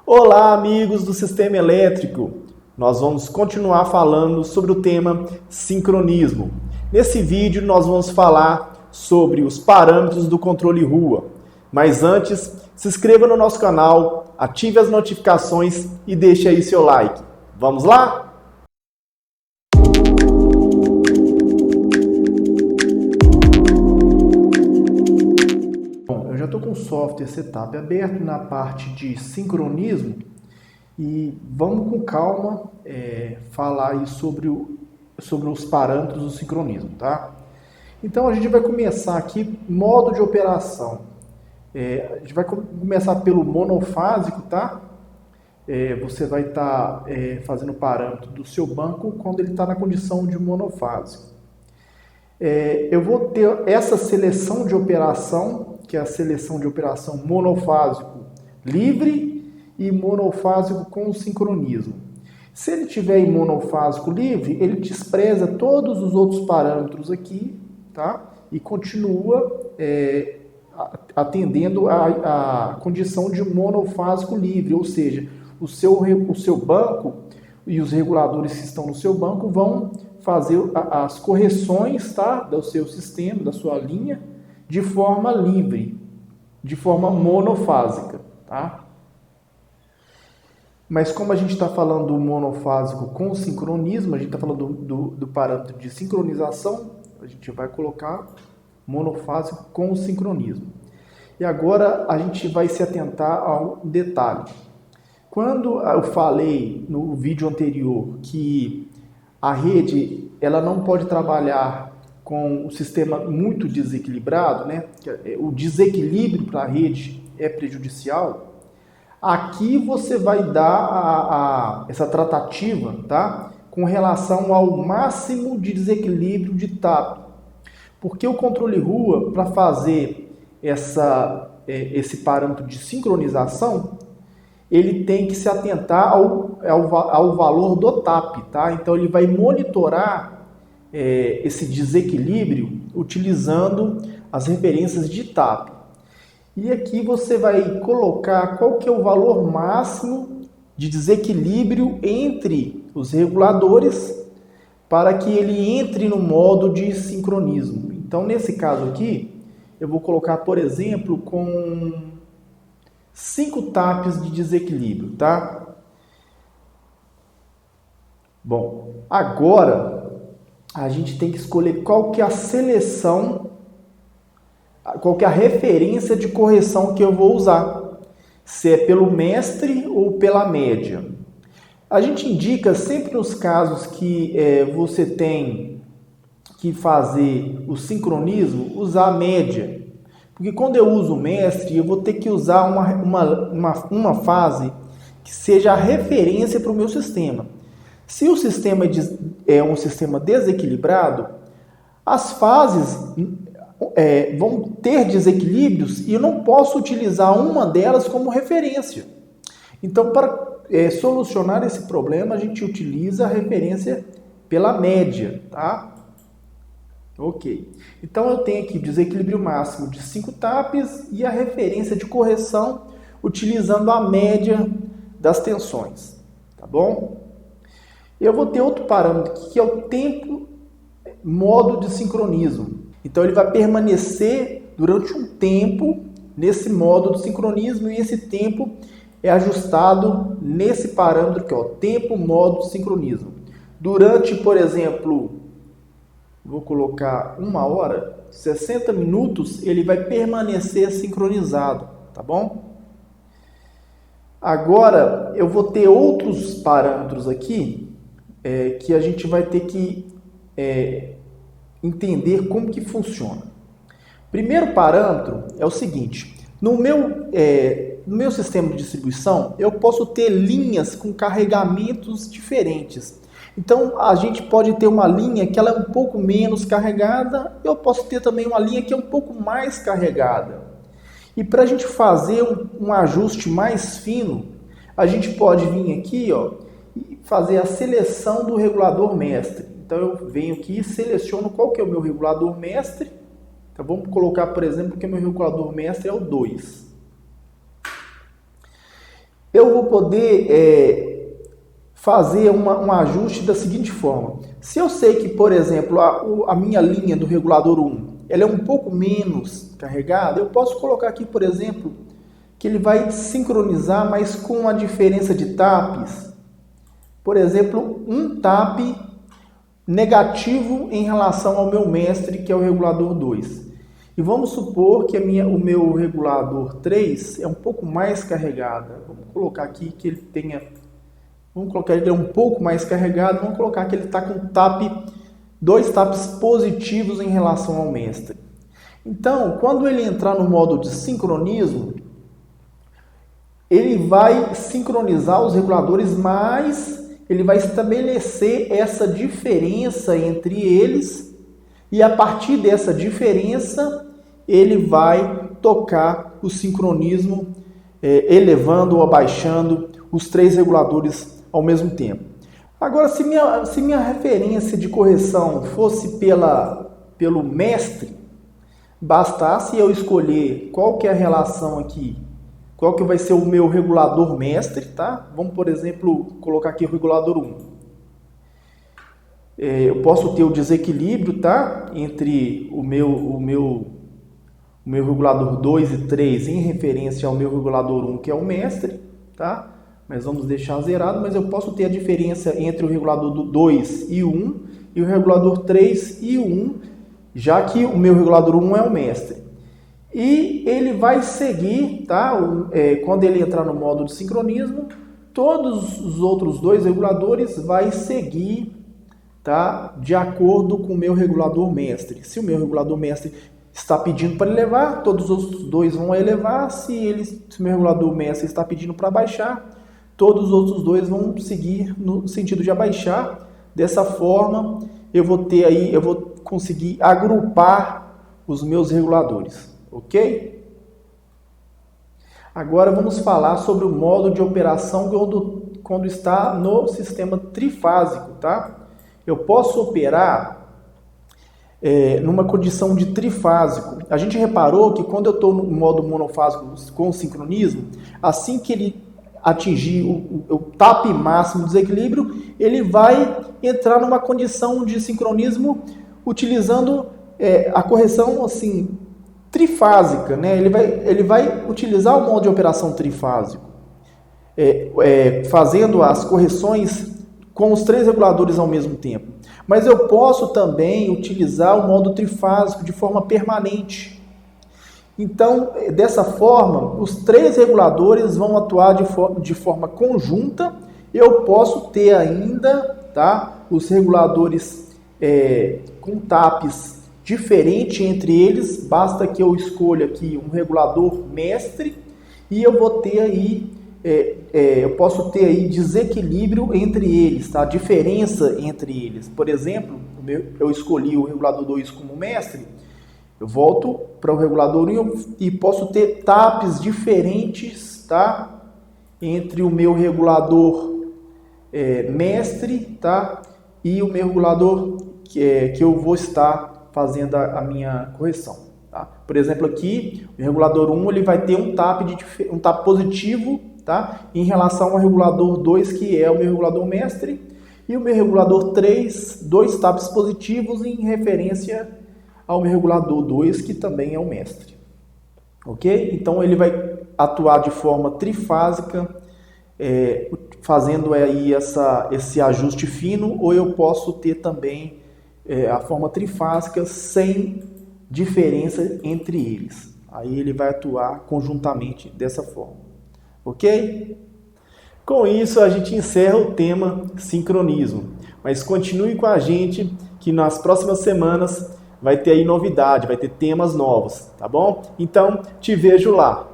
Olá, amigos do Sistema Elétrico! Nós vamos continuar falando sobre o tema sincronismo. Nesse vídeo nós vamos falar sobre os parâmetros do controle rua. Mas antes, se inscreva no nosso canal, ative as notificações e deixe aí seu like. Vamos lá? Eu já estou com o software setup aberto na parte de sincronismo e vamos com calma falar aí sobre os parâmetros do sincronismo, tá? Então a gente vai começar aqui modo de operação. A gente vai começar pelo monofásico, tá? Você vai estar fazendo o parâmetro do seu banco quando ele está na condição de monofásico. Eu vou ter essa seleção de operação, que é a seleção de operação monofásico livre e monofásico com sincronismo. Se ele tiver em monofásico livre, ele despreza todos os outros parâmetros aqui, tá? E continua atendendo a condição de monofásico livre, ou seja, o seu banco e os reguladores que estão no seu banco vão fazer as correções, tá, do seu sistema, da sua linha, de forma livre, de forma monofásica, tá? Mas como a gente está falando do monofásico com sincronismo, a gente está falando do parâmetro de sincronização, a gente vai colocar monofásico com sincronismo. E agora a gente vai se atentar a um detalhe. Quando eu falei no vídeo anterior que a rede ela não pode trabalhar com o sistema muito desequilibrado, né? O desequilíbrio para a rede é prejudicial. Aqui você vai dar essa tratativa, tá? Com relação ao máximo de desequilíbrio de TAP. Porque o controle rua, para fazer esse parâmetro de sincronização, ele tem que se atentar ao valor do TAP, tá? Então ele vai monitorar esse desequilíbrio utilizando as referências de TAP. E aqui você vai colocar qual que é o valor máximo de desequilíbrio entre os reguladores para que ele entre no modo de sincronismo. Então, nesse caso aqui, eu vou colocar, por exemplo, com 5 TAPs de desequilíbrio, tá? Bom, agora a gente tem que escolher qual que é a seleção, qual que é a referência de correção que eu vou usar. Se é pelo mestre ou pela média. A gente indica sempre nos casos que você tem que fazer o sincronismo, usar a média. Porque quando eu uso o mestre, eu vou ter que usar uma fase que seja a referência para o meu sistema. Se o sistema é um sistema desequilibrado, as fases vão ter desequilíbrios e eu não posso utilizar uma delas como referência. Então, para solucionar esse problema, a gente utiliza a referência pela média, tá? Ok. Então, eu tenho aqui o desequilíbrio máximo de 5 TAPs e a referência de correção utilizando a média das tensões, tá bom? Eu vou ter outro parâmetro aqui, que é o tempo modo de sincronismo. Então, ele vai permanecer durante um tempo nesse modo de sincronismo e esse tempo é ajustado nesse parâmetro que é o tempo modo de sincronismo. Durante, por exemplo, vou colocar 1 hora, 60 minutos, ele vai permanecer sincronizado, tá bom? Agora, eu vou ter outros parâmetros aqui que a gente vai ter que entender como que funciona. Primeiro parâmetro é o seguinte, no meu sistema de distribuição, eu posso ter linhas com carregamentos diferentes. Então, a gente pode ter uma linha que ela é um pouco menos carregada, eu posso ter também uma linha que é um pouco mais carregada. E para a gente fazer um ajuste mais fino, a gente pode vir aqui, ó, e fazer a seleção do regulador mestre. Então, eu venho aqui e seleciono qual que é o meu regulador mestre. Então, vamos colocar, por exemplo, que o meu regulador mestre é o 2. eu vou poder fazer um ajuste da seguinte forma. Se eu sei que, por exemplo, a minha linha do regulador 1 ela é um pouco menos carregada, eu posso colocar aqui, por exemplo, que ele vai sincronizar, mas com a diferença de taps. Por exemplo, um tap negativo em relação ao meu mestre, que é o regulador 2. E vamos supor que o meu regulador 3 é um pouco mais carregado. Vamos colocar aqui que ele tenha... Vamos colocar ele um pouco mais carregado. Vamos colocar que ele está com dois taps positivos em relação ao mestre. Então, quando ele entrar no modo de sincronismo, ele vai sincronizar os reguladores, mas ele vai estabelecer essa diferença entre eles e a partir dessa diferença ele vai tocar o sincronismo, elevando ou abaixando os três reguladores ao mesmo tempo. Agora, se minha referência de correção fosse pelo mestre, bastasse eu escolher qual que é a relação aqui, qual que vai ser o meu regulador mestre, tá? Vamos, por exemplo, colocar aqui o regulador 1. Eu posso ter o desequilíbrio, tá? Entre o meu regulador 2 e 3 em referência ao meu regulador 1, que é o mestre, tá? Mas vamos deixar zerado, mas eu posso ter a diferença entre o regulador 2 e 1 e o regulador 3 e 1, já que o meu regulador 1 é o mestre. E ele vai seguir, tá? Quando ele entrar no modo de sincronismo, todos os outros dois reguladores vai seguir, tá? De acordo com o meu regulador mestre. Se o meu regulador mestre está pedindo para elevar, todos os outros dois vão elevar. Se o meu regulador mestre está pedindo para baixar, todos os outros dois vão seguir no sentido de abaixar. Dessa forma, eu vou conseguir agrupar os meus reguladores, ok? Agora vamos falar sobre o modo de operação quando está no sistema trifásico, tá? Eu posso operar numa condição de trifásico. A gente reparou que quando eu estou no modo monofásico com sincronismo, assim que ele atingir o tap máximo do desequilíbrio, ele vai entrar numa condição de sincronismo utilizando a correção assim, trifásica, né? Ele vai utilizar o modo de operação trifásico, fazendo as correções com os três reguladores ao mesmo tempo. Mas eu posso também utilizar o modo trifásico de forma permanente. Então, dessa forma, os três reguladores vão atuar de forma conjunta. Eu posso ter ainda, tá, os reguladores com taps diferentes entre eles. Basta que eu escolha aqui um regulador mestre e eu vou ter aí, eu posso ter aí desequilíbrio entre eles, tá? Diferença entre eles. Por exemplo, eu escolhi o regulador 2 como mestre. Eu volto para o regulador 1 e posso ter taps diferentes, tá? Entre o meu regulador mestre, tá? E o meu regulador que eu vou estar fazendo a minha correção, tá? Por exemplo, aqui, o regulador 1 ele vai ter um tap positivo, tá? Em relação ao regulador 2, que é o meu regulador mestre, e o meu regulador 3, dois taps positivos em referência ao meu regulador 2, que também é o mestre. Ok? Então, ele vai atuar de forma trifásica, fazendo aí esse ajuste fino, ou eu posso ter também a forma trifásica sem diferença entre eles. Aí ele vai atuar conjuntamente dessa forma. Ok? Com isso, a gente encerra o tema sincronismo. Mas continue com a gente, que nas próximas semanas vai ter aí novidade, vai ter temas novos, tá bom? Então, te vejo lá.